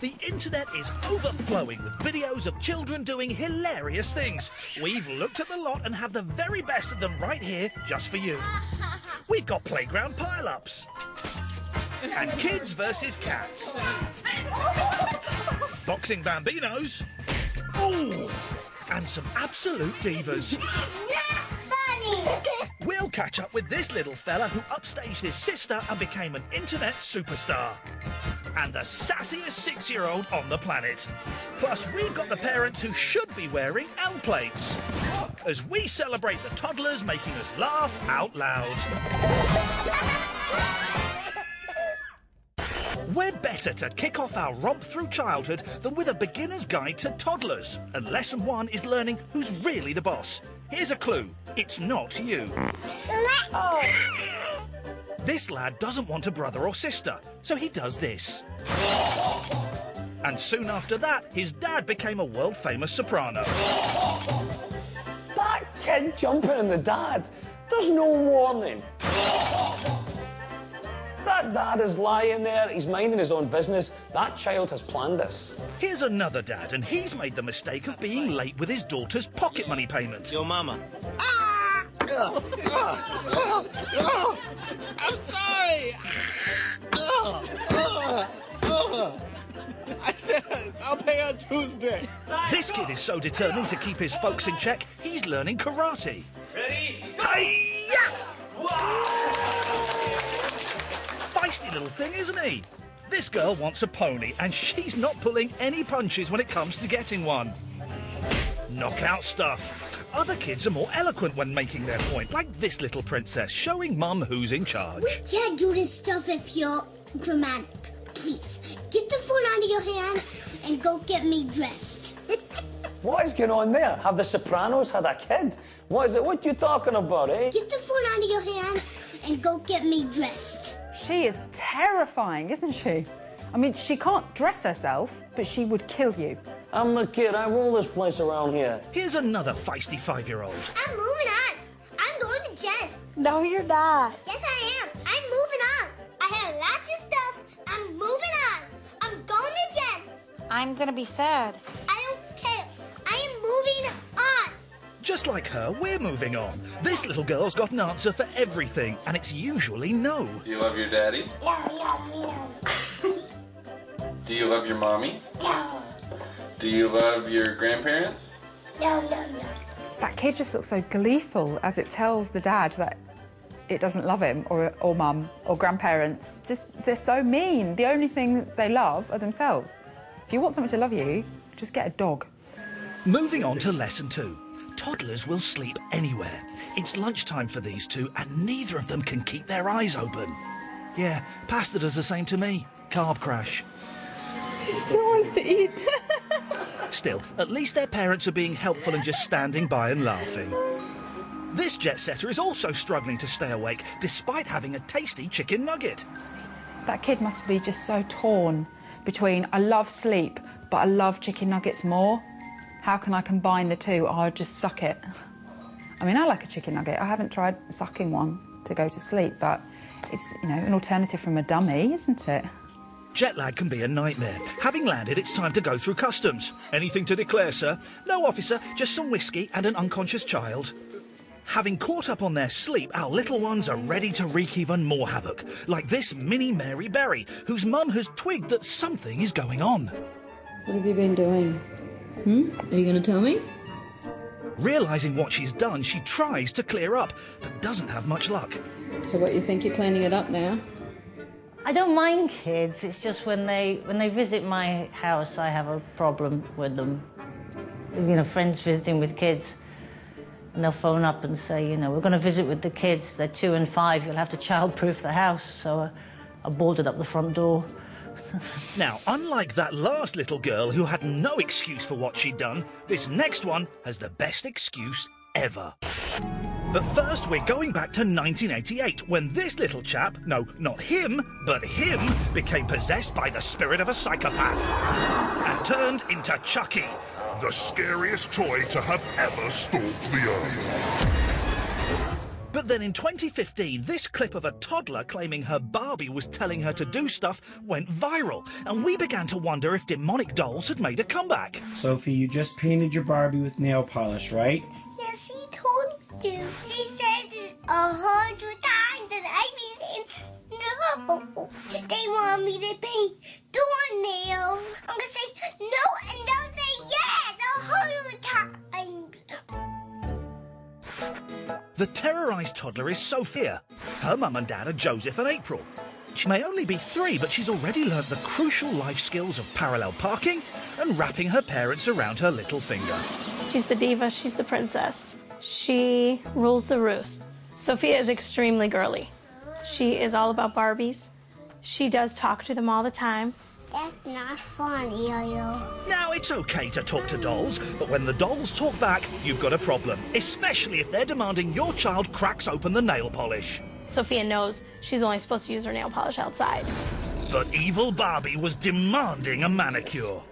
The internet is overflowing with videos of children doing hilarious things. We've looked at the lot and have the very best of them right here just for you. We've got playground pile-ups. And kids versus cats. Boxing bambinos. Ooh. And some absolute divas. We'll catch up with this little fella who upstaged his sister and became an internet superstar. And the sassiest 6-year-old on the planet. Plus, we've got the parents who should be wearing L plates. As we celebrate the toddlers making us laugh out loud. We're better to kick off our romp through childhood than with a beginner's guide to toddlers. And lesson 1 is learning who's really the boss. Here's a clue. It's not you. This lad doesn't want a brother or sister, so he does this. And soon after that, his dad became a world-famous soprano. That kid jumping on the dad. There's no warning. That dad is lying there, he's minding his own business. That child has planned this. Here's another dad, and he's made the mistake of being late with his daughter's pocket money payment. Yo, mama. I'm sorry. I said I'll pay on Tuesday. This kid is so determined to keep his folks in check, he's learning karate. Ready? Feisty little thing, isn't he? This girl wants a pony, and she's not pulling any punches when it comes to getting one. Knockout stuff. Other kids are more eloquent when making their point, like this little princess, showing Mum who's in charge. We can't do this stuff if you're dramatic. Please, get the phone out of your hands and go get me dressed. What is going on there? Have the Sopranos had a kid? What is it? What are you talking about, eh? Get the phone out of your hands and go get me dressed. She is terrifying, isn't she? I mean, she can't dress herself, but she would kill you. I'm the kid. I rule this place around here. Here's another feisty 5-year-old. I'm moving on. I'm going to Jen. No, you're not. Yes, I am. I'm moving on. I have lots of stuff. I'm moving on. I'm going to Jen. I'm gonna be sad. I don't care. I am moving on. Just like her, we're moving on. This little girl's got an answer for everything, and it's usually no. Do you love your daddy? No. Do you love your mommy? No. Do you love your grandparents? No. That kid just looks so gleeful as it tells the dad that it doesn't love him, or mum, or grandparents. Just, they're so mean. The only thing they love are themselves. If you want something to love you, just get a dog. Moving on to lesson 2. Toddlers will sleep anywhere. It's lunchtime for these two, and neither of them can keep their eyes open. Yeah, pasta does the same to me. Carb crash. He still wants to eat. Still, at least their parents are being helpful and just standing by and laughing. This jet setter is also struggling to stay awake, despite having a tasty chicken nugget. That kid must be just so torn between, I love sleep, but I love chicken nuggets more. How can I combine the two? Oh, I'll just suck it. I mean, I like a chicken nugget. I haven't tried sucking one to go to sleep, but it's, you know, an alternative from a dummy, isn't it? Jet lag can be a nightmare. Having landed, it's time to go through customs. Anything to declare, sir? No, officer, just some whiskey and an unconscious child. Having caught up on their sleep, our little ones are ready to wreak even more havoc, like this mini Mary Berry, whose mum has twigged that something is going on. What have you been doing? Are you going to tell me? Realising what she's done, she tries to clear up, but doesn't have much luck. So what, you think you're cleaning it up now? I don't mind kids, it's just when they visit my house, I have a problem with them. You know, friends visiting with kids, and they'll phone up and say, you know, we're going to visit with the kids, they're 2 and 5, you'll have to child-proof the house. So I boarded up the front door. Now, unlike that last little girl who had no excuse for what she'd done, this next one has the best excuse ever. But first, we're going back to 1988, when this little chap, no, not him, but him, became possessed by the spirit of a psychopath and turned into Chucky, the scariest toy to have ever stalked the earth. But then in 2015, this clip of a toddler claiming her Barbie was telling her to do stuff went viral, and we began to wonder if demonic dolls had made a comeback. Sophie, you just painted your Barbie with nail polish, right? Yes, she told me to. She said this 100 times and I be saying no. They want me to paint doornails. I'm gonna say no and they'll say yes 100 times. The terrorised toddler is Sophia. Her mum and dad are Joseph and April. She may only be 3, but she's already learnt the crucial life skills of parallel parking and wrapping her parents around her little finger. She's the diva, she's the princess. She rules the roost. Sophia is extremely girly. She is all about Barbies. She does talk to them all the time. That's not funny, Yo-Yo. Now, it's okay to talk to dolls, but when the dolls talk back, you've got a problem, especially if they're demanding your child cracks open the nail polish. Sophia knows she's only supposed to use her nail polish outside. But evil Barbie was demanding a manicure.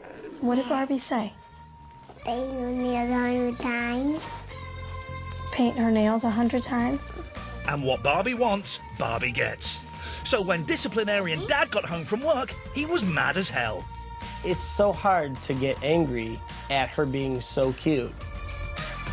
What did Barbie say? Paint your nails 100 times. Paint her nails 100 times? And what Barbie wants, Barbie gets. So when disciplinarian Dad got home from work, he was mad as hell. It's so hard to get angry at her being so cute.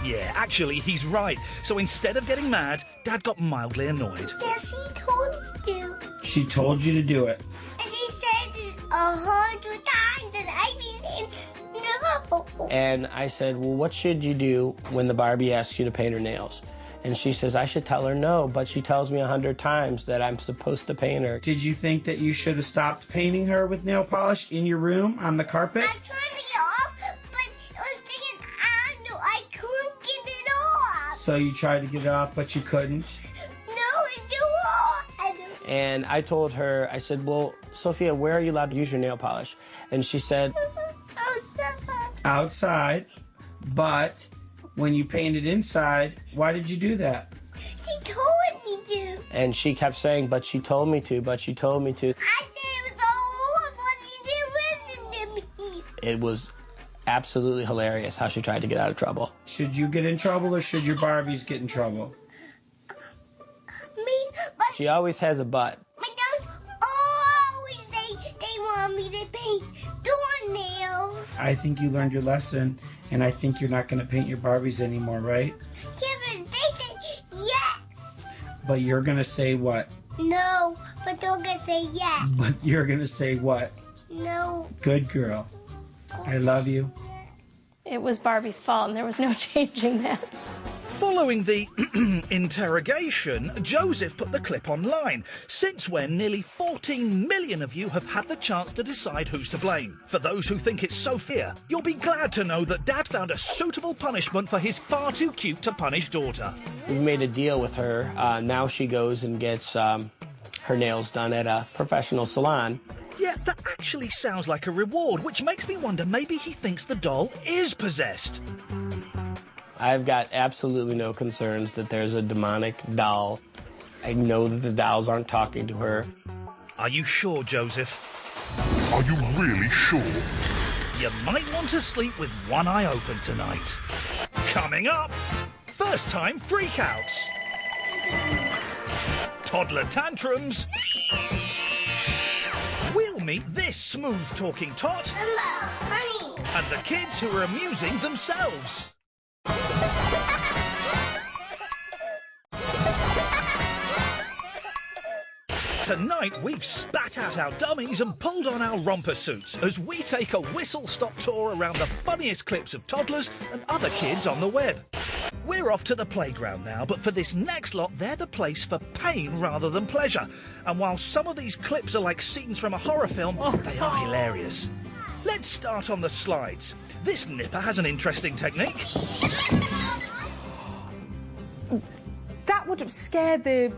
Yeah, actually, he's right. So instead of getting mad, Dad got mildly annoyed. Yes, she told me to. She told you to do it. And she said this 100 times and I be saying no. And I said, well, what should you do when the Barbie asks you to paint her nails? And she says, I should tell her no, but she tells me 100 times that I'm supposed to paint her. Did you think that you should have stopped painting her with nail polish in your room on the carpet? I tried to get off, but it was sticking on. I couldn't get it off. So you tried to get it off, but you couldn't? No, it's too hard. And I told her, I said, well, Sophia, where are you allowed to use your nail polish? And she said, outside, but when you painted inside, why did you do that? She told me to. And she kept saying, but she told me to, but she told me to. I said it was all over, but she didn't listen to me. It was absolutely hilarious how she tried to get out of trouble. Should you get in trouble or should your Barbies get in trouble? Me, but She always has a but. my dogs always they want me to paint doornails. I think you learned your lesson, and I think you're not going to paint your Barbies anymore, right? Yeah, but they said yes. But you're going to say what? No, but they're gonna say yes. But you're going to say what? No. Good girl. I love you. It was Barbie's fault and there was no changing that. Following the interrogation, Joseph put the clip online, since when nearly 14 million of you have had the chance to decide who's to blame. For those who think it's Sophia, you'll be glad to know that Dad found a suitable punishment for his far too cute to punish daughter. We've made a deal with her. Now she goes and gets her nails done at a professional salon. Yeah, that actually sounds like a reward, which makes me wonder maybe he thinks the doll is possessed. I've got absolutely no concerns that there's a demonic doll. I know that the dolls aren't talking to her. Are you sure, Joseph? Are you really sure? You might want to sleep with one eye open tonight. Coming up, first time freakouts. Toddler tantrums. We'll meet this smooth-talking tot. Hello, honey. And the kids who are amusing themselves. Tonight, we've spat out our dummies and pulled on our romper suits as we take a whistle-stop tour around the funniest clips of toddlers and other kids on the web. We're off to the playground now, but for this next lot, they're the place for pain rather than pleasure. And while some of these clips are like scenes from a horror film, they are hilarious. Let's start on the slides. This nipper has an interesting technique. That would have scared the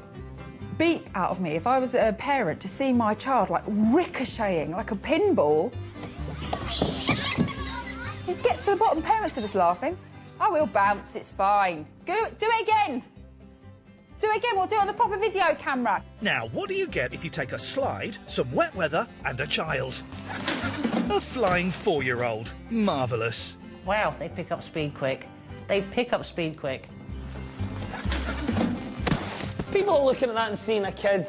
beat out of me if I was a parent to see my child like ricocheting like a pinball. It gets to the bottom, parents are just laughing. I will bounce, it's fine. Do it again. Do it again, we'll do it on the proper video camera. Now, what do you get if you take a slide, some wet weather and a child? A flying 4-year-old. Marvellous. Wow, they pick up speed quick. They pick up speed quick. People are looking at that and seeing a kid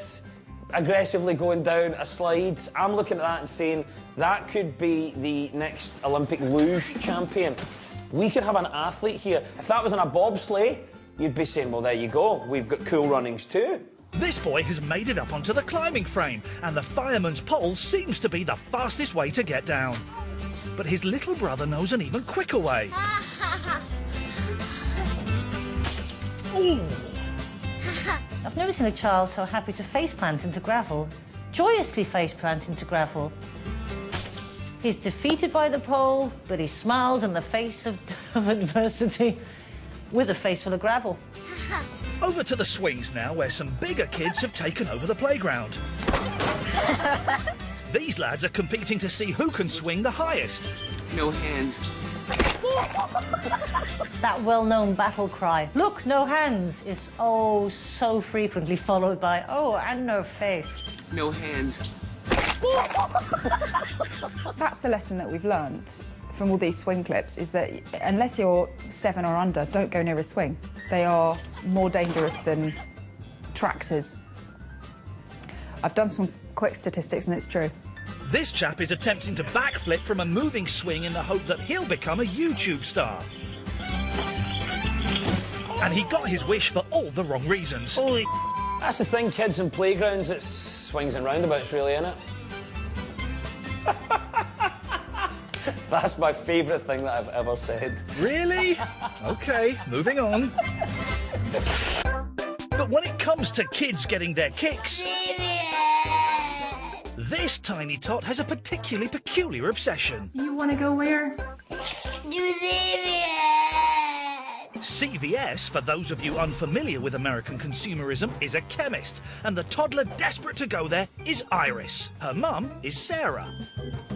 aggressively going down a slide. I'm looking at that and saying that could be the next Olympic luge champion. We could have an athlete here. If that was in a bobsleigh, you'd be saying, well, there you go. We've got cool runnings too. This boy has made it up onto the climbing frame, and the fireman's pole seems to be the fastest way to get down. But his little brother knows an even quicker way. Ooh! I've never seen a child so happy to faceplant into gravel, joyously faceplant into gravel. He's defeated by the pole, but he smiles in the face of adversity with a face full of gravel. Over to the swings now, where some bigger kids have taken over the playground. These lads are competing to see who can swing the highest. No hands. That well-known battle cry, "Look, no hands," is oh so frequently followed by, "Oh, and no face." No hands. That's the lesson that we've learned from all these swing clips, is that unless you're 7 or under, don't go near a swing. They are more dangerous than tractors. I've done some quick statistics and it's true. This chap is attempting to backflip from a moving swing in the hope that he'll become a YouTube star. And he got his wish for all the wrong reasons. That's the thing, kids in playgrounds, it's swings and roundabouts, really, isn't it? That's my favourite thing that I've ever said. Really? OK, moving on. But when it comes to kids getting their kicks, this tiny tot has a particularly peculiar obsession. You want to go where? CVS, for those of you unfamiliar with American consumerism, is a chemist, and the toddler desperate to go there is Iris. Her mum is Sarah.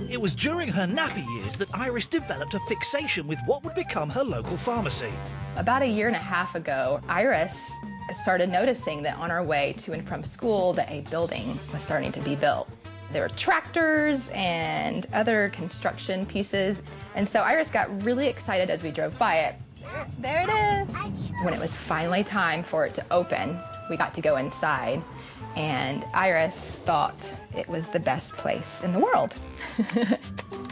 It was during her nappy years that Iris developed a fixation with what would become her local pharmacy. About 1.5 years ago, Iris started noticing that on our way to and from school that a building was starting to be built. There were tractors and other construction pieces, and so Iris got really excited as we drove by it. There it is! When it was finally time for it to open, we got to go inside, and Iris thought it was the best place in the world.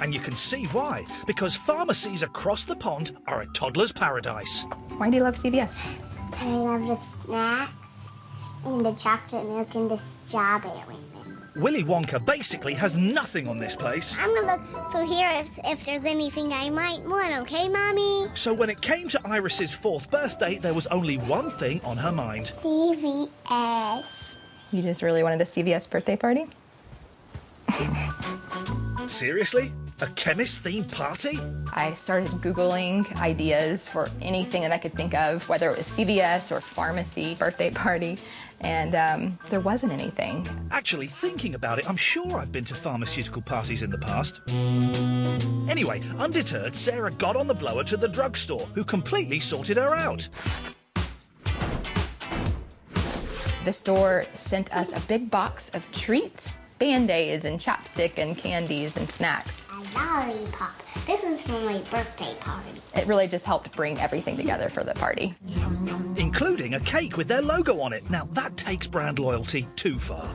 And you can see why, because pharmacies across the pond are a toddler's paradise. Why do you love CVS? I love the snacks and the chocolate milk and the strawberry. Willy Wonka basically has nothing on this place. I'm gonna look through here if there's anything I might want, okay, Mommy? So when it came to Iris's 4th birthday, there was only one thing on her mind. CVS. You just really wanted a CVS birthday party? Seriously? A chemist-themed party? I started Googling ideas for anything that I could think of, whether it was CVS or pharmacy birthday party, and there wasn't anything. Actually, thinking about it, I'm sure I've been to pharmaceutical parties in the past. Anyway, undeterred, Sarah got on the blower to the drugstore, who completely sorted her out. The store sent us a big box of treats, Band-Aids and chapstick and candies and snacks. A lollipop. This is for my birthday party. It really just helped bring everything together for the party. Including a cake with their logo on it. Now, that takes brand loyalty too far.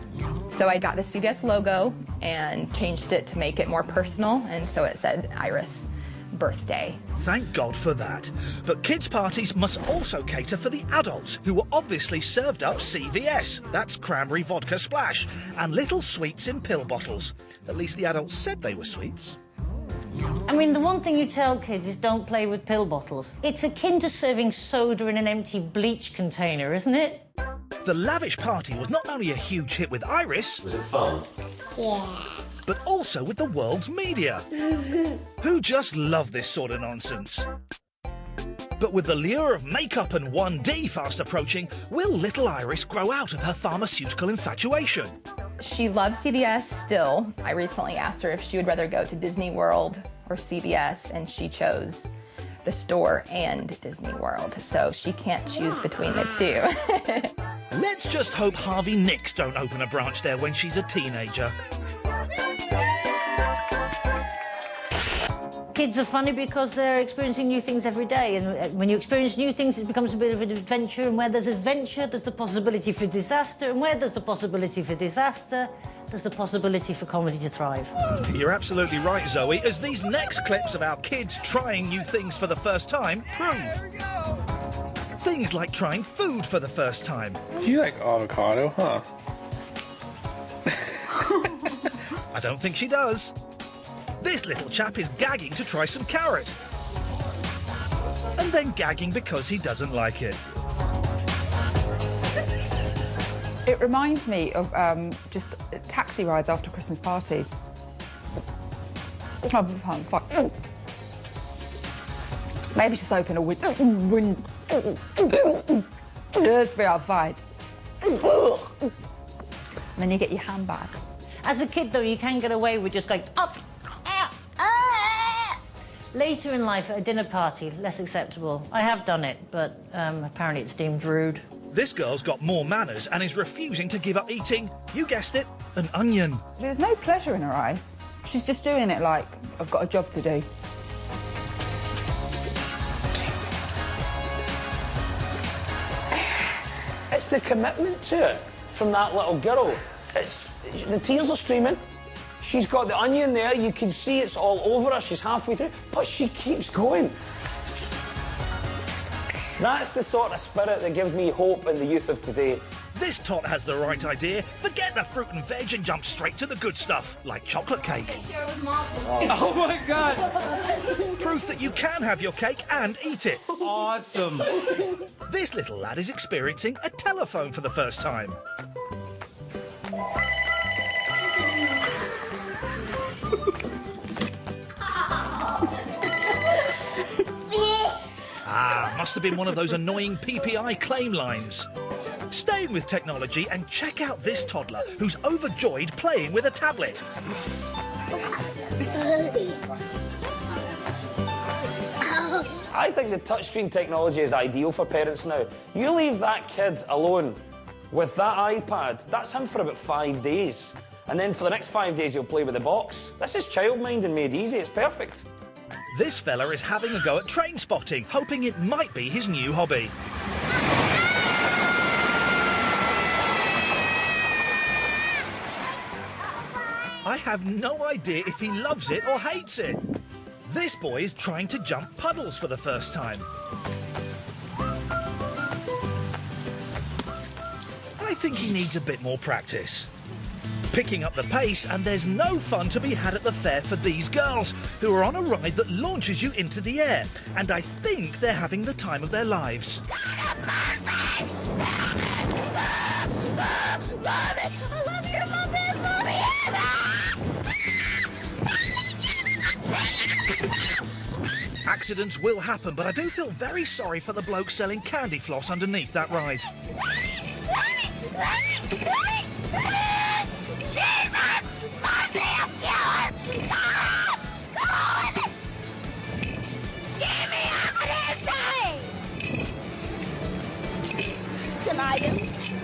So I got the CVS logo and changed it to make it more personal, and so it said Iris birthday. Thank God for that. But kids' parties must also cater for the adults, who were obviously served up CVS. That's cranberry vodka splash, and little sweets in pill bottles. At least the adults said they were sweets. I mean, the one thing you tell kids is don't play with pill bottles. It's akin to serving soda in an empty bleach container, isn't it? The lavish party was not only a huge hit with Iris... Was it fun? Yeah. ...but also with the world's media, who just love this sort of nonsense. But with the lure of makeup and 1D fast approaching, will little Iris grow out of her pharmaceutical infatuation? She loves CVS still. I recently asked her if she would rather go to Disney World or CVS, and she chose the store and Disney World, so she can't choose between the two. Let's just hope Harvey Nicks don't open a branch there when she's a teenager. Kids are funny because they're experiencing new things every day, and when you experience new things, it becomes a bit of an adventure, and where there's adventure, there's the possibility for disaster, and where there's the possibility for disaster, there's the possibility for comedy to thrive. You're absolutely right, Zoe, as these next clips of our kids trying new things for the first time prove. Things like trying food for the first time. Do you like avocado, huh? I don't think she does. This little chap is gagging to try some carrot. And then gagging because he doesn't like it. It reminds me of just taxi rides after Christmas parties. Maybe just open a window. Let's be outside. And then you get your handbag. As a kid, though, you can get away with just going up. Later in life, at a dinner party, less acceptable. I have done it, but apparently it's deemed rude. This girl's got more manners and is refusing to give up eating, you guessed it, an onion. There's no pleasure in her eyes. She's just doing it like, I've got a job to do. It's the commitment to it from that little girl. The tears are streaming. She's got the onion there. You can see it's all over her. She's halfway through, but she keeps going. That's the sort of spirit that gives me hope in the youth of today. This tot has the right idea. Forget the fruit and veg and jump straight to the good stuff, like chocolate cake. Oh my God! Proof that you can have your cake and eat it. Awesome. This little lad is experiencing a telephone for the first time. Must have been one of those annoying PPI claim lines. Staying with technology and check out this toddler who's overjoyed playing with a tablet. I think the touchscreen technology is ideal for parents now. You leave that kid alone with that iPad, that's him for about 5 days. And then for the next 5 days, he'll play with the box. This is childminding made easy, it's perfect. This fella is having a go at train spotting, hoping it might be his new hobby. I have no idea if he loves it or hates it. This boy is trying to jump puddles for the first time. I think he needs a bit more practice. Picking up the pace, and there's no fun to be had at the fair for these girls, who are on a ride that launches you into the air, and I think they're having the time of their lives. Accidents will happen, but I do feel very sorry for the bloke selling candy floss underneath that ride.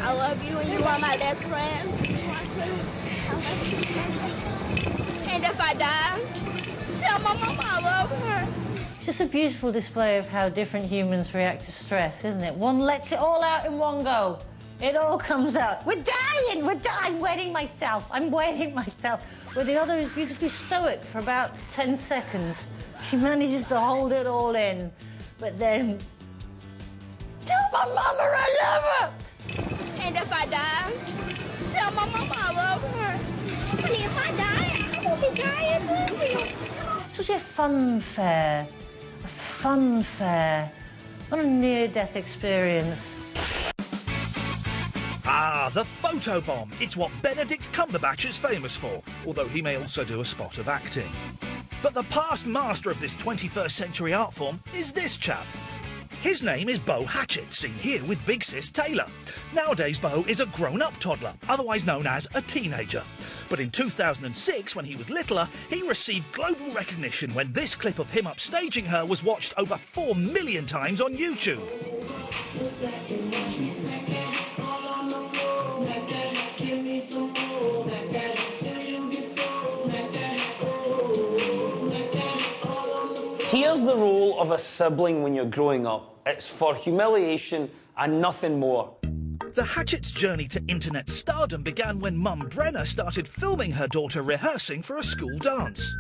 I love you and you are my best friend. And if I die, tell my mama I love her. It's just a beautiful display of how different humans react to stress, isn't it? One lets it all out in one go. It all comes out. We're dying, I'm wetting myself. I'm wetting myself. Where the other is beautifully stoic for about 10 seconds. She manages to hold it all in, but then... Tell my mama I love her! And if I die, tell my mama I love her. Honey, if I die, I will be dying with you. It's really a fun fair. A fun fair. What a near-death experience. Ah, the photobomb. It's what Benedict Cumberbatch is famous for, although he may also do a spot of acting. But the past master of this 21st century art form is this chap. His name is Bo Hatchett, seen here with Big Sis Taylor. Nowadays, Bo is a grown-up toddler, otherwise known as a teenager. But in 2006, when he was littler, he received global recognition when this clip of him upstaging her was watched over 4 million times on YouTube. Here's the role of a sibling when you're growing up. It's for humiliation and nothing more. The Hatchett's journey to internet stardom began when Mum Brenna started filming her daughter rehearsing for a school dance.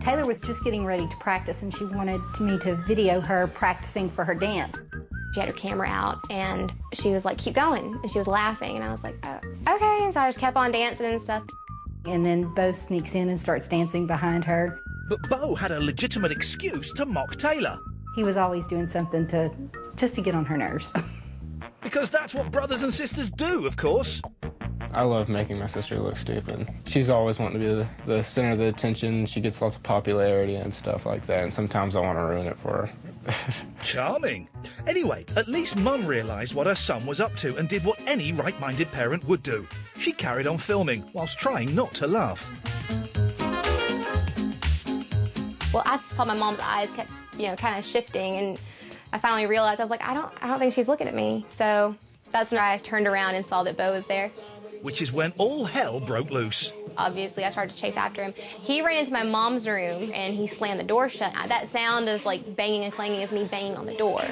Taylor was just getting ready to practice and she wanted me to video her practicing for her dance. She had her camera out and she was like, keep going. And she was laughing and I was like, oh, okay. And so I just kept on dancing and stuff. And then Bo sneaks in and starts dancing behind her. But Bo had a legitimate excuse to mock Taylor. He was always doing something just to get on her nerves. Because that's what brothers and sisters do, of course. I love making my sister look stupid. She's always wanting to be the center of the attention. She gets lots of popularity and stuff like that, and sometimes I want to ruin it for her. Charming. Anyway, at least Mum realised what her son was up to and did what any right-minded parent would do. She carried on filming whilst trying not to laugh. Well, I saw my mom's eyes kept, kind of shifting, and I finally realized, I was like, I don't think she's looking at me. So that's when I turned around and saw that Bo was there. Which is when all hell broke loose. Obviously, I started to chase after him. He ran into my mom's room and he slammed the door shut. That sound of like banging and clanging is me banging on the door.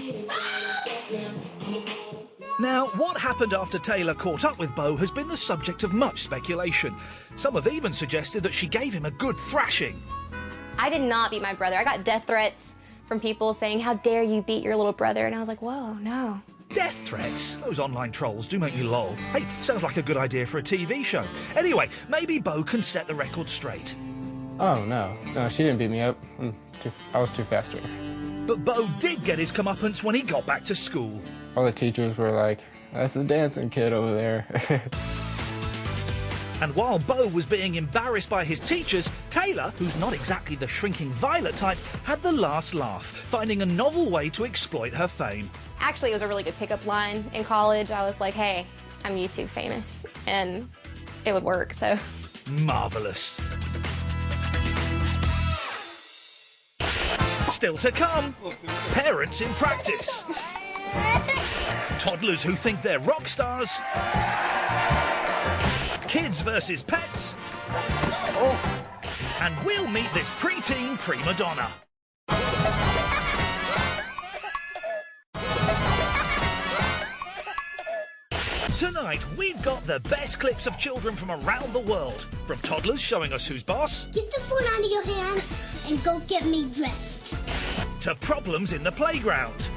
Now, what happened after Taylor caught up with Bo has been the subject of much speculation. Some have even suggested that she gave him a good thrashing. I did not beat my brother. I got death threats from people saying, how dare you beat your little brother? And I was like, whoa, no. Death threats? Those online trolls do make me lol. Hey, sounds like a good idea for a TV show. Anyway, maybe Bo can set the record straight. Oh, no. No, she didn't beat me up. I was too fast to her. But Bo did get his comeuppance when he got back to school. All the teachers were like, that's the dancing kid over there. And while Bo was being embarrassed by his teachers, Taylor, who's not exactly the shrinking violet type, had the last laugh, finding a novel way to exploit her fame. Actually, it was a really good pickup line in college. I was like, hey, I'm YouTube famous, and it would work, so. Marvellous. Still to come, parents in practice. Toddlers who think they're rock stars. Kids versus pets. Oh. And we'll meet this preteen prima donna. Tonight, we've got the best clips of children from around the world. From toddlers showing us who's boss. Get the phone out of your hands and go get me dressed. To problems in the playground.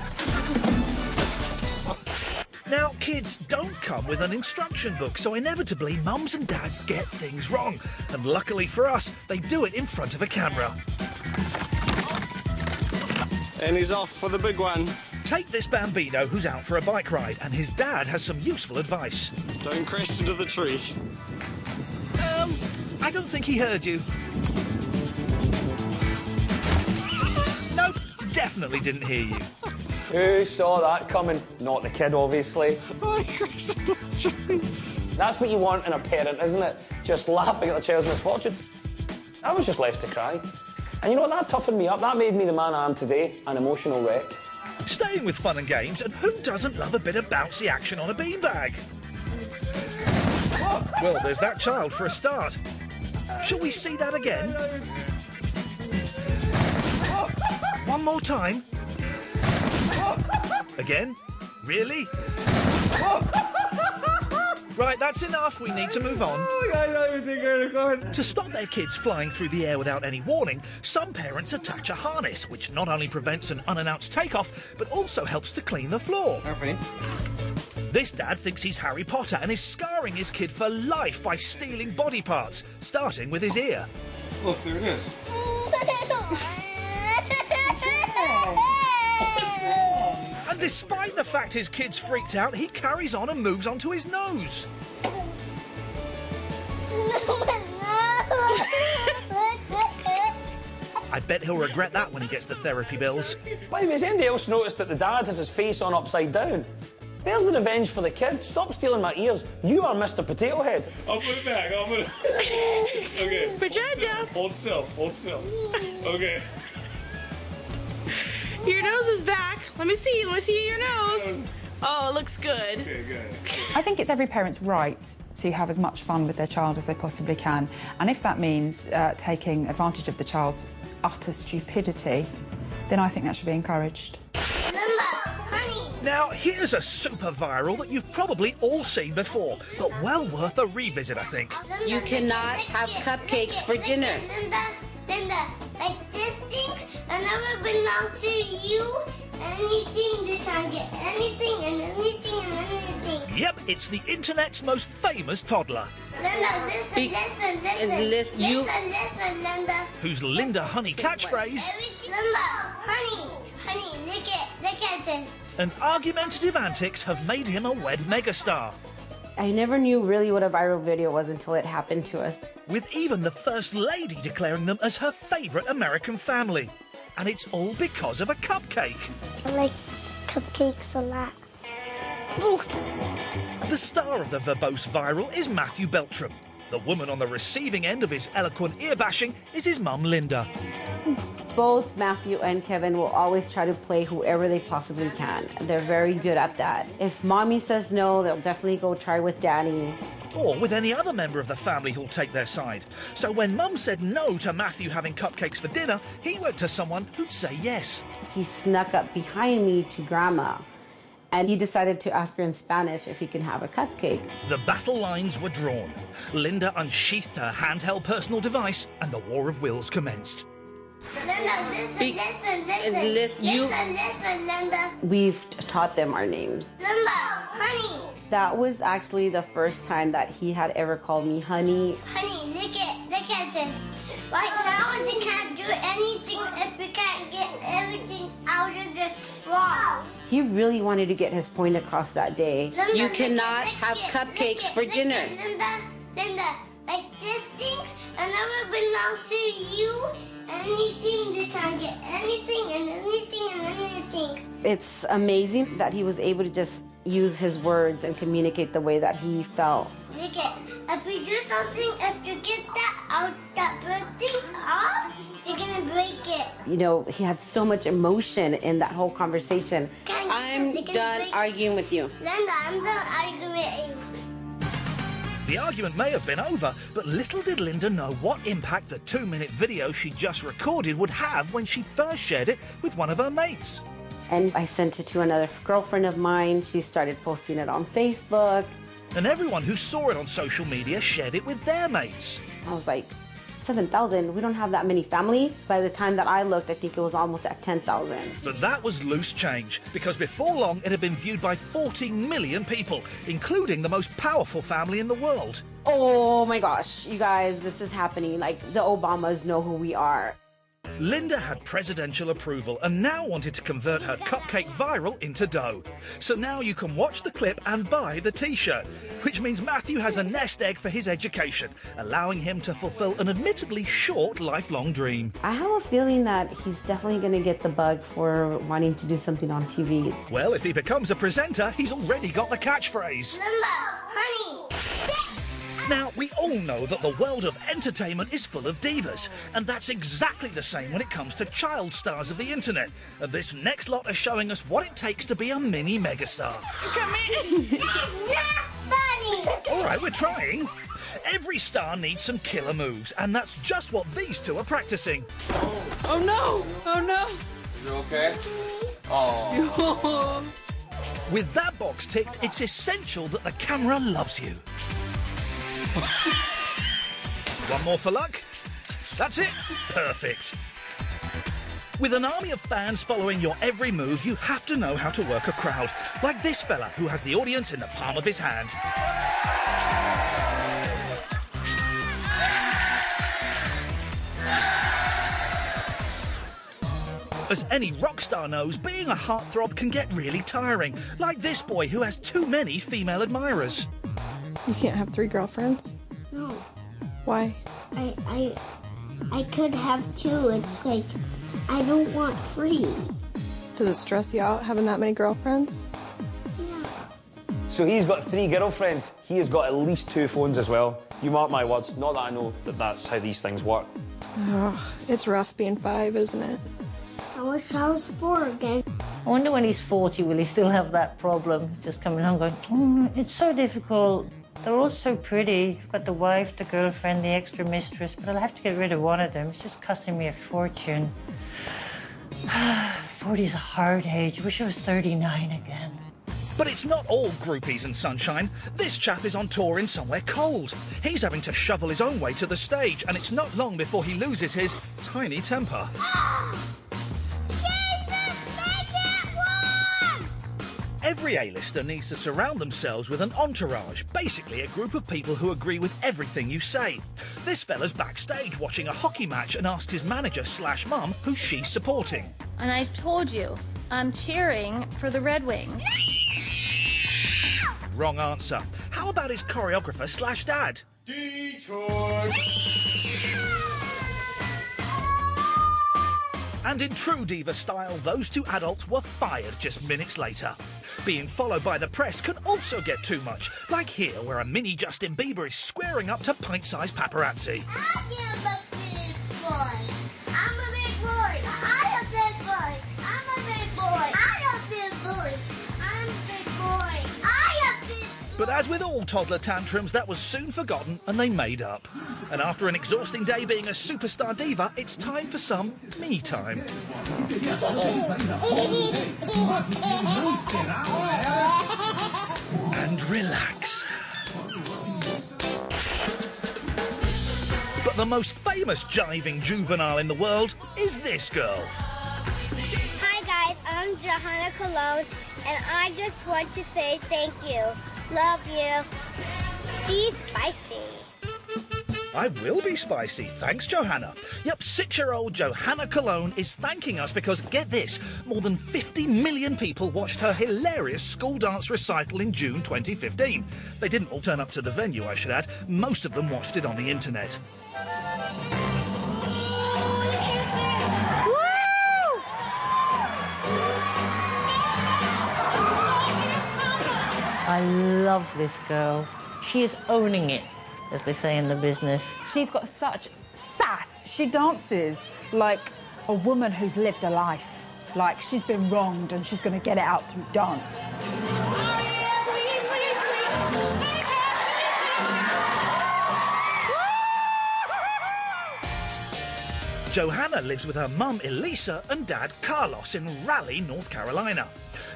Now, kids don't come with an instruction book, so inevitably mums and dads get things wrong. And luckily for us, they do it in front of a camera. And he's off for the big one. Take this bambino who's out for a bike ride, and his dad has some useful advice. Don't crash into the tree. I don't think he heard you. Nope, definitely didn't hear you. Who saw that coming? Not the kid, obviously. I crashed into the tree. That's what you want in a parent, isn't it? Just laughing at the child's misfortune. I was just left to cry. And you know what? That toughened me up. That made me the man I am today, an emotional wreck. Staying with fun and games, and who doesn't love a bit of bouncy action on a beanbag? Well, there's that child for a start. Shall we see that again? One more time. Again? Really? Right, that's enough. We need to move on. To stop their kids flying through the air without any warning, some parents attach a harness, which not only prevents an unannounced takeoff, but also helps to clean the floor. This dad thinks he's Harry Potter and is scarring his kid for life by stealing body parts, starting with his ear. Look, there it is. And despite the fact his kid's freaked out, he carries on and moves on to his nose. I bet he'll regret that when he gets the therapy bills. By the way, has anybody else noticed that the dad has his face on upside down? There's the revenge for the kid. Stop stealing my ears. You are Mr. Potato Head. I'll put it back. I'll put it... Okay. Put your head down. Hold still. Hold still. Okay. Your nose is back. Let me see. Let me see your nose. Oh, it looks good. Okay, good. I think it's every parent's right to have as much fun with their child as they possibly can. And if that means taking advantage of the child's utter stupidity, then I think that should be encouraged. Now, here's a super viral that you've probably all seen before, but well worth a revisit, I think. You cannot have cupcakes for dinner. Linda, like this thing, and never belong to you. Anything, you can get anything and anything and anything. Yep, it's the internet's most famous toddler. Linda, listen, Linda. Whose Linda Honey catchphrase. Linda, honey, look at this. And argumentative antics have made him a wed megastar. I never knew really what a viral video was until it happened to us. With even the First Lady declaring them as her favourite American family. And it's all because of a cupcake. I like cupcakes a lot. The star of the verbose viral is Matthew Beltram. The woman on the receiving end of his eloquent ear-bashing is his mum, Linda. Both Matthew and Kevin will always try to play whoever they possibly can. They're very good at that. If mommy says no, they'll definitely go try with daddy. Or with any other member of the family who'll take their side. So when Mum said no to Matthew having cupcakes for dinner, he went to someone who'd say yes. He snuck up behind me to Grandma, and he decided to ask her in Spanish if he could have a cupcake. The battle lines were drawn. Linda unsheathed her handheld personal device, and the war of wills commenced. Linda, listen, Linda. We've taught them our names. Linda, honey. That was actually the first time that he had ever called me honey. Honey, look at this. Right now, you can't do anything if you can't get everything out of the wall. He really wanted to get his point across that day. Linda, you cannot have cupcakes for dinner. Linda, like this thing, and never belong to you. Anything, you can get anything and anything and anything. It's amazing that he was able to just use his words and communicate the way that he felt. Look at, if you do something, if you get that bird thing off, you're gonna break it. You know, he had so much emotion in that whole conversation. I'm done arguing with you. Linda, I'm done arguing with you. The argument may have been over, but little did Linda know what impact the 2-minute video she just recorded would have when she first shared it with one of her mates. And I sent it to another girlfriend of mine. She started posting it on Facebook. And everyone who saw it on social media shared it with their mates. I was like, 7,000? We don't have that many family. By the time that I looked, I think it was almost at 10,000. But that was loose change, because before long it had been viewed by 40 million people, including the most powerful family in the world. Oh my gosh, you guys, this is happening. Like, the Obamas know who we are. Linda had presidential approval and now wanted to convert her cupcake viral into dough. So now you can watch the clip and buy the t-shirt, which means Matthew has a nest egg for his education, allowing him to fulfill an admittedly short lifelong dream. I have a feeling that he's definitely going to get the bug for wanting to do something on TV. Well, if he becomes a presenter, he's already got the catchphrase. Linda, honey. Now, we all know that the world of entertainment is full of divas, and that's exactly the same when it comes to child stars of the internet. And this next lot are showing us what it takes to be a mini megastar. Come in. That's not funny. All right, we're trying. Every star needs some killer moves, and that's just what these two are practicing. Oh no! Oh no! You okay? Oh. With that box ticked, it's essential that the camera loves you. One more for luck. That's it. Perfect. With an army of fans following your every move, you have to know how to work a crowd, like this fella who has the audience in the palm of his hand. As any rock star knows, being a heartthrob can get really tiring, like this boy who has too many female admirers. You can't have 3 girlfriends? No. Why? I could have 2. It's like, I don't want 3. Does it stress you out having that many girlfriends? Yeah. So he's got 3 girlfriends. He has got at least 2 phones as well. You mark my words, not that I know that that's how these things work. Oh, it's rough being 5, isn't it? I wish I was 4 again. I wonder when he's 40, will he still have that problem? Just coming home going, oh, it's so difficult. They're all so pretty. You've got the wife, the girlfriend, the extra mistress, but I'll have to get rid of one of them. It's just costing me a fortune. 40's a hard age. Wish I was 39 again. But it's not all groupies and sunshine. This chap is on tour in somewhere cold. He's having to shovel his own way to the stage, and it's not long before he loses his tiny temper. Every A-lister needs to surround themselves with an entourage, basically a group of people who agree with everything you say. This fella's backstage watching a hockey match and asked his manager/mum who she's supporting. And I've told you, I'm cheering for the Red Wings. Wrong answer. How about his choreographer/dad? Detroit! And in true diva style, those two adults were fired just minutes later. Being followed by the press can also get too much, like here where a mini Justin Bieber is squaring up to pint-sized paparazzi. I'm a big boy. I'm a big boy. I'm a big boy. I'm a big boy. I'm a big boy. I'm a big boy. I'm a big boy. But as with all toddler tantrums, that was soon forgotten and they made up. And after an exhausting day being a superstar diva, it's time for some me time. And relax. But the most famous jiving juvenile in the world is this girl. Hi guys, I'm Johanna Cologne, and I just want to say thank you. Love you. Be spicy. I will be spicy, thanks Johanna. Yep, 6-year-old Johanna Cologne is thanking us because, get this, more than 50 million people watched her hilarious school dance recital in June 2015. They didn't all turn up to the venue, I should add. Most of them watched it on the internet. I love this girl. She is owning it, as they say in the business. She's got such sass. She dances like a woman who's lived a life. Like she's been wronged and she's going to get it out through dance. Johanna lives with her mum Elisa and dad Carlos in Raleigh, North Carolina.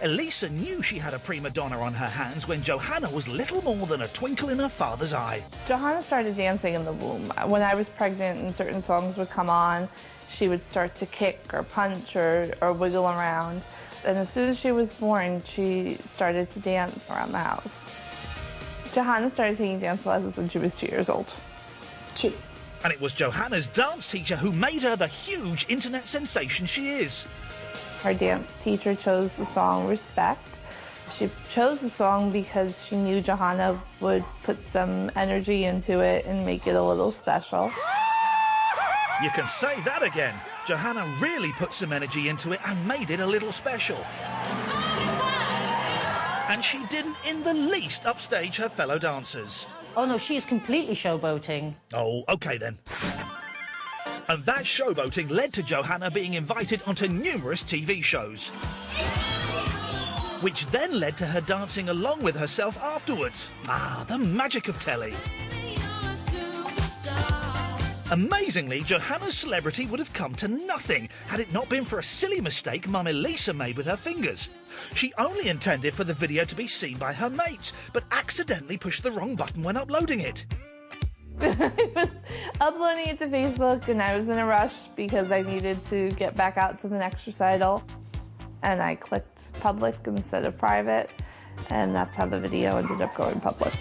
Elisa knew she had a prima donna on her hands when Johanna was little more than a twinkle in her father's eye. Johanna started dancing in the womb. When I was pregnant and certain songs would come on, she would start to kick or punch or wiggle around. And as soon as she was born, she started to dance around the house. Johanna started taking dance lessons when she was 2 years old. 2. And it was Johanna's dance teacher who made her the huge internet sensation she is. Her dance teacher chose the song Respect. She chose the song because she knew Johanna would put some energy into it and make it a little special. You can say that again. Johanna really put some energy into it and made it a little special. And she didn't in the least upstage her fellow dancers. Oh no, she is completely showboating. Oh, okay then. And that showboating led to Johanna being invited onto numerous TV shows. Which then led to her dancing along with herself afterwards. Ah, the magic of telly. Amazingly, Johanna's celebrity would have come to nothing had it not been for a silly mistake Mum Elisa made with her fingers. She only intended for the video to be seen by her mates, but accidentally pushed the wrong button when uploading it. I was uploading it to Facebook and I was in a rush because I needed to get back out to the next recital. And I clicked public instead of private, and that's how the video ended up going public.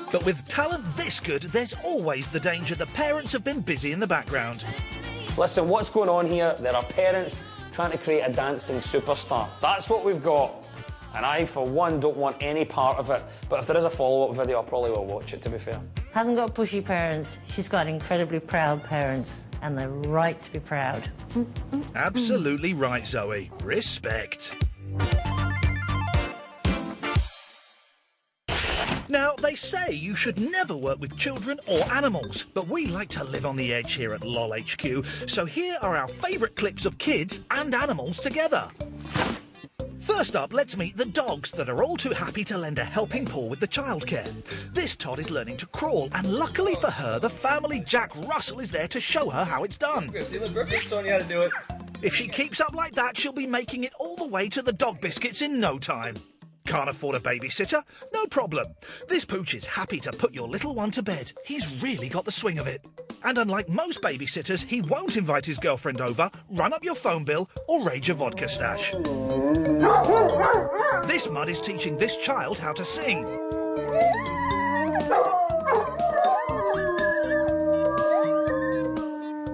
But with talent this good, there's always the danger the parents have been busy in the background. Listen, what's going on here? There are parents trying to create a dancing superstar. That's what we've got. And I, for one, don't want any part of it. But if there is a follow-up video, I probably will watch it, to be fair. Hasn't got pushy parents. She's got incredibly proud parents. And the right to be proud. Absolutely right, Zoe. Respect. Now, they say you should never work with children or animals, but we like to live on the edge here at LOL HQ, so here are our favourite clips of kids and animals together. First up, let's meet the dogs that are all too happy to lend a helping paw with the childcare. This Todd is learning to crawl, and luckily for her, the family Jack Russell is there to show her how it's done. Good, see, look, Griffith's showing you how to do it. If she keeps up like that, she'll be making it all the way to the dog biscuits in no time. Can't afford a babysitter? No problem. This pooch is happy to put your little one to bed. He's really got the swing of it. And unlike most babysitters, he won't invite his girlfriend over, run up your phone bill, or raid your vodka stash. This mud is teaching this child how to sing.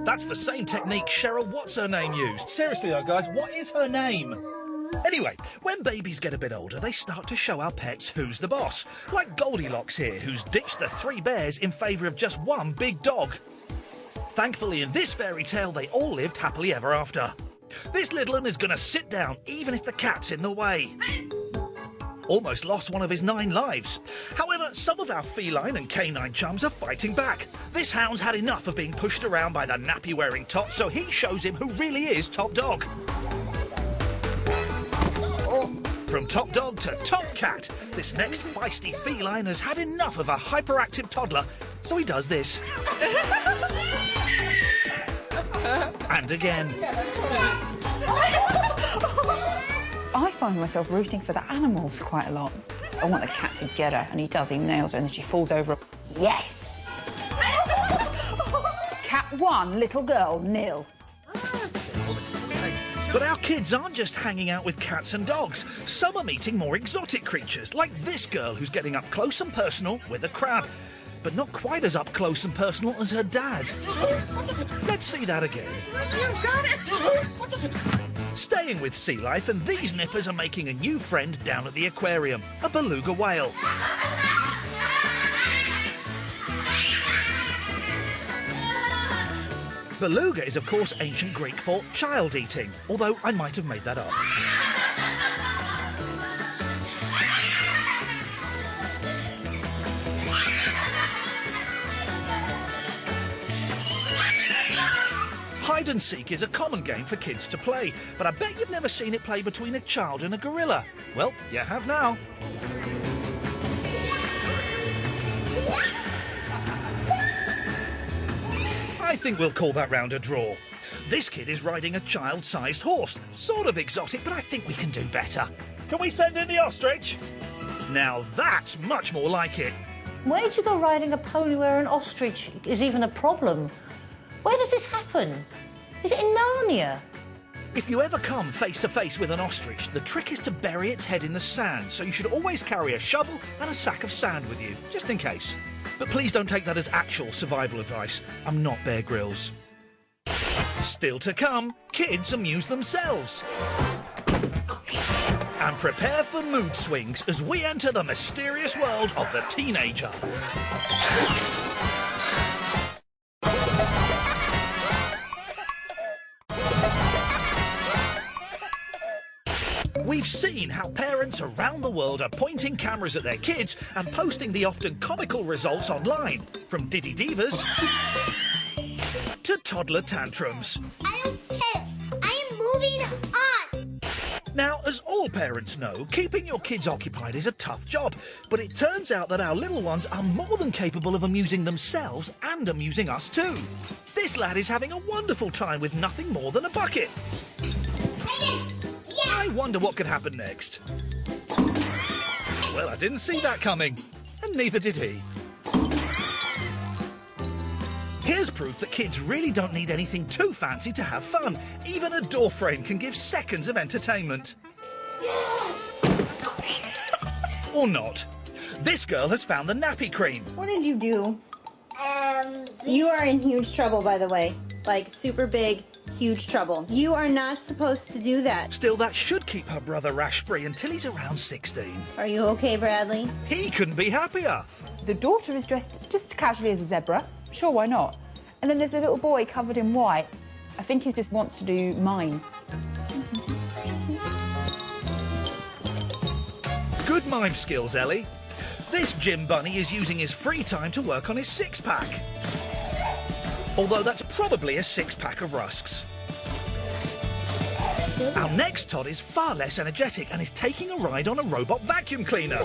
That's the same technique Cheryl What's-Her-Name used. Seriously though, guys, what is her name? Anyway, when babies get a bit older, they start to show our pets who's the boss. Like Goldilocks here, who's ditched the 3 bears in favour of just one big dog. Thankfully, in this fairy tale, they all lived happily ever after. This little one is going to sit down, even if the cat's in the way. Almost lost one of his 9 lives. However, some of our feline and canine chums are fighting back. This hound's had enough of being pushed around by the nappy-wearing tot, so he shows him who really is top dog. From top dog to top cat, this next feisty feline has had enough of a hyperactive toddler, so he does this. And again. I find myself rooting for the animals quite a lot. I want the cat to get her, and he does, he nails her, and then she falls over. Yes! Cat 1, little girl 0. But our kids aren't just hanging out with cats and dogs. Some are meeting more exotic creatures, like this girl who's getting up close and personal with a crab. But not quite as up close and personal as her dad. Let's see that again. Staying with sea life, and these nippers are making a new friend down at the aquarium, a beluga whale. Beluga is, of course, ancient Greek for child eating, although I might have made that up. Hide and seek is a common game for kids to play, but I bet you've never seen it played between a child and a gorilla. Well, you have now. I think we'll call that round a draw. This kid is riding a child-sized horse. Sort of exotic, but I think we can do better. Can we send in the ostrich? Now that's much more like it. Where'd you go riding a pony where an ostrich is even a problem? Where does this happen? Is it in Narnia? If you ever come face to face with an ostrich, the trick is to bury its head in the sand, so you should always carry a shovel and a sack of sand with you, just in case. But please don't take that as actual survival advice. I'm not Bear Grylls. Still to come, kids amuse themselves. And prepare for mood swings as we enter the mysterious world of the teenager. We've seen how parents around the world are pointing cameras at their kids and posting the often comical results online, from Diddy Divas to toddler tantrums. I don't care. I am moving on. Now, as all parents know, keeping your kids occupied is a tough job, but it turns out that our little ones are more than capable of amusing themselves and amusing us too. This lad is having a wonderful time with nothing more than a bucket. I wonder what could happen next. Well, I didn't see that coming, and neither did he. Here's proof that kids really don't need anything too fancy to have fun. Even a door frame can give seconds of entertainment. Or not. This girl has found the nappy cream. What did you do? You are in huge trouble, by the way. Like, super big, huge trouble. You are not supposed to do that. Still, that should keep her brother rash-free until he's around 16. Are you okay, Bradley? He couldn't be happier. The daughter is dressed just casually as a zebra. Sure, why not? And then there's a little boy covered in white. I think he just wants to do mime. Good mime skills, Ellie. This gym bunny is using his free time to work on his six-pack. Although that's probably a six-pack of rusks. Our next Todd is far less energetic and is taking a ride on a robot vacuum cleaner.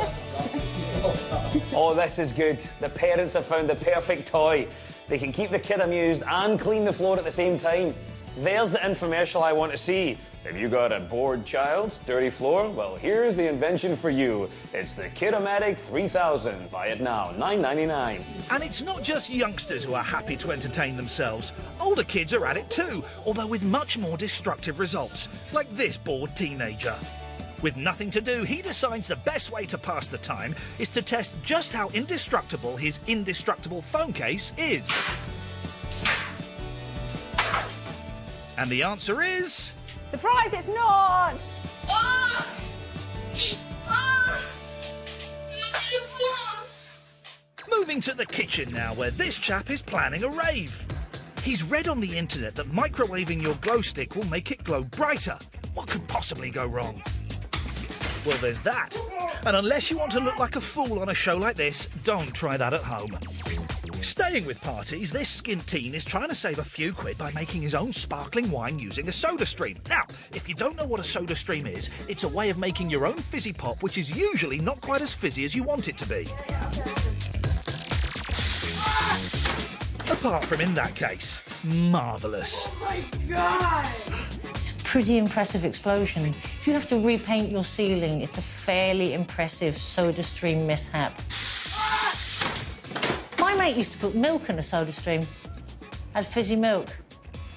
Oh, this is good. The parents have found the perfect toy. They can keep the kid amused and clean the floor at the same time. There's the infomercial I want to see. Have you got a bored child, dirty floor? Well, here's the invention for you. It's the Kid-O-Matic 3000. Buy it now, $9.99. And it's not just youngsters who are happy to entertain themselves. Older kids are at it too, although with much more destructive results, like this bored teenager. With nothing to do, he decides the best way to pass the time is to test just how indestructible his indestructible phone case is. And the answer is... Surprise, it's not! Moving to the kitchen now, where this chap is planning a rave. He's read on the internet that microwaving your glow stick will make it glow brighter. What could possibly go wrong? Well, there's that. And unless you want to look like a fool on a show like this, don't try that at home. Staying with parties, this skint teen is trying to save a few quid by making his own sparkling wine using a soda stream. Now, if you don't know what a soda stream is, it's a way of making your own fizzy pop, which is usually not quite as fizzy as you want it to be. Apart from in that case, marvellous. Oh my God! It's a pretty impressive explosion. If you have to repaint your ceiling, it's a fairly impressive soda stream mishap. My mate used to put milk in a soda stream. Had fizzy milk.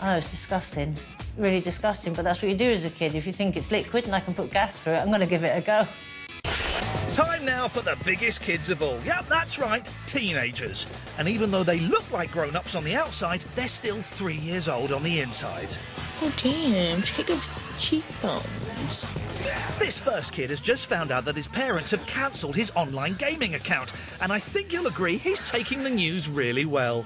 I know, it's disgusting. Really disgusting, but that's what you do as a kid. If you think it's liquid and I can put gas through it, I'm going to give it a go. Time now for the biggest kids of all. Yep, that's right, teenagers. And even though they look like grown-ups on the outside, they're still 3 years old on the inside. Oh, damn. Check those cheekbones. This first kid has just found out that his parents have cancelled his online gaming account, and I think you'll agree he's taking the news really well.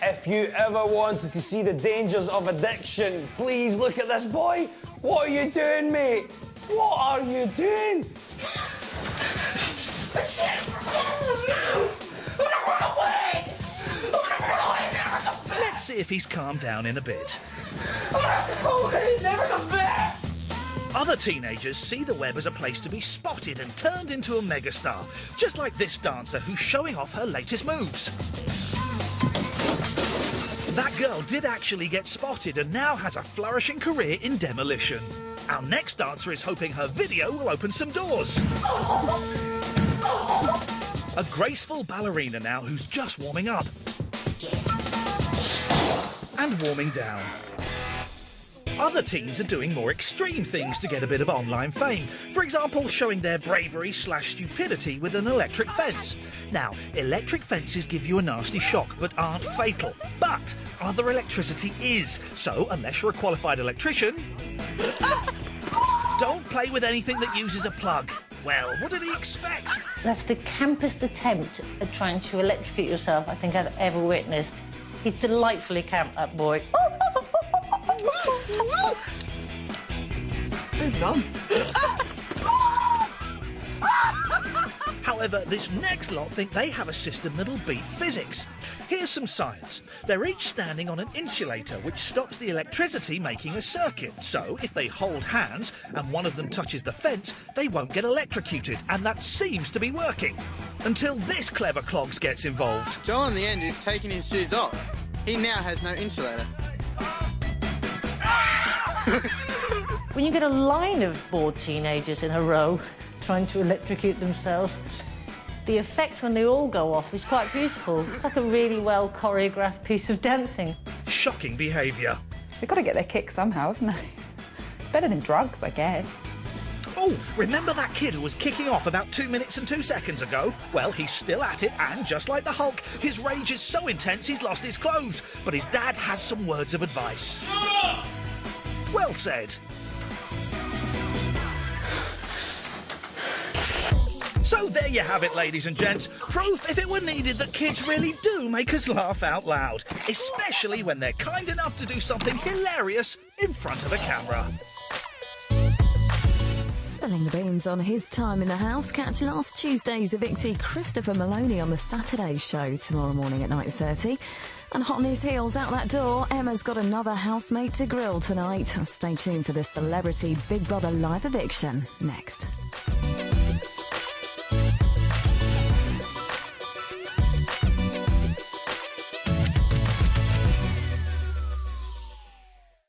If you ever wanted to see the dangers of addiction, please look at this boy. What are you doing, mate? What are you doing? Let's see if he's calmed down in a bit. Other teenagers see the web as a place to be spotted and turned into a megastar, just like this dancer who's showing off her latest moves. That girl did actually get spotted and now has a flourishing career in demolition. Our next dancer is hoping her video will open some doors. A graceful ballerina now who's just warming up. And warming down. Other teens are doing more extreme things to get a bit of online fame. For example, showing their bravery/stupidity with an electric fence. Now, electric fences give you a nasty shock, but aren't fatal. But other electricity is. So, unless you're a qualified electrician, don't play with anything that uses a plug. Well, what did he expect? That's the campest attempt at trying to electrocute yourself I think I've ever witnessed. He's delightfully camp, that boy. However, this next lot think they have a system that'll beat physics. Here's some science. They're each standing on an insulator which stops the electricity making a circuit. So, if they hold hands and one of them touches the fence, they won't get electrocuted, and that seems to be working. Until this clever clogs gets involved. Joel in the end is taking his shoes off. He now has no insulator. When you get a line of bored teenagers in a row trying to electrocute themselves, the effect when they all go off is quite beautiful. It's like a really well choreographed piece of dancing. Shocking behaviour. They've got to get their kick somehow, haven't they? Better than drugs, I guess. Oh, remember that kid who was kicking off about 2 minutes and 2 seconds ago? Well, he's still at it, and just like the Hulk, his rage is so intense he's lost his clothes. But his dad has some words of advice. Well said. So there you have it, ladies and gents. Proof, if it were needed, that kids really do make us laugh out loud. Especially when they're kind enough to do something hilarious in front of a camera. Spilling the beans on his time in the house, catch last Tuesday's evictee Christopher Maloney on the Saturday show tomorrow morning at 9:30. And hot on his heels out that door, Emma's got another housemate to grill tonight. Stay tuned for this Celebrity Big Brother live eviction next.